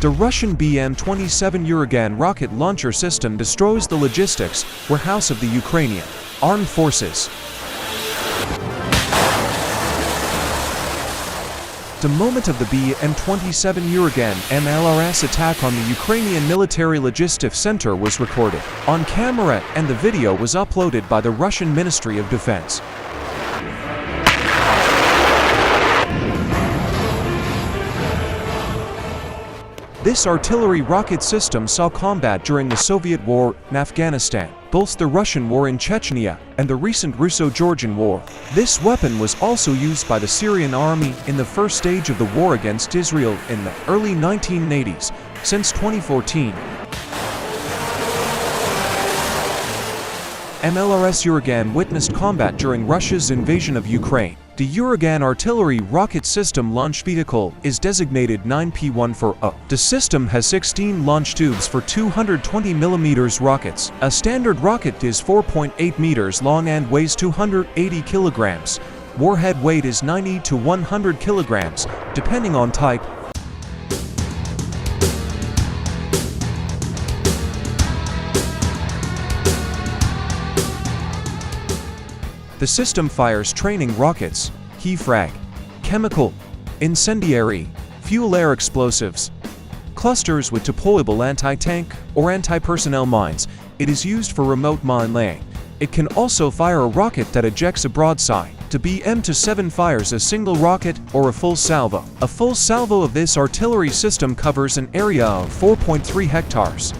The Russian BM-27 Uragan rocket launcher system destroys the logistics warehouse of the Ukrainian Armed Forces. The moment of the BM-27 Uragan MLRS attack on the Ukrainian Military Logistics Center was recorded on camera, and the video was uploaded by the Russian Ministry of Defense. This artillery rocket system saw combat during the Soviet War in Afghanistan, both the Russian War in Chechnya and the recent Russo-Georgian War. This weapon was also used by the Syrian Army in the first stage of the war against Israel in the early 1980s. Since 2014, MLRS Uragan witnessed combat during Russia's invasion of Ukraine. The Uragan artillery rocket system launch vehicle is designated 9P14A. The system has 16 launch tubes for 220mm rockets. A standard rocket is 4.8 meters long and weighs 280 kilograms. Warhead weight is 90 to 100 kilograms, depending on type. The system fires training rockets, key frag, chemical, incendiary, fuel air explosives, clusters with deployable anti-tank or anti-personnel mines. It is used for remote mine laying. It can also fire a rocket that ejects a broadside. The BM-27 fires a single rocket or a full salvo. A full salvo of this artillery system covers an area of 4.3 hectares.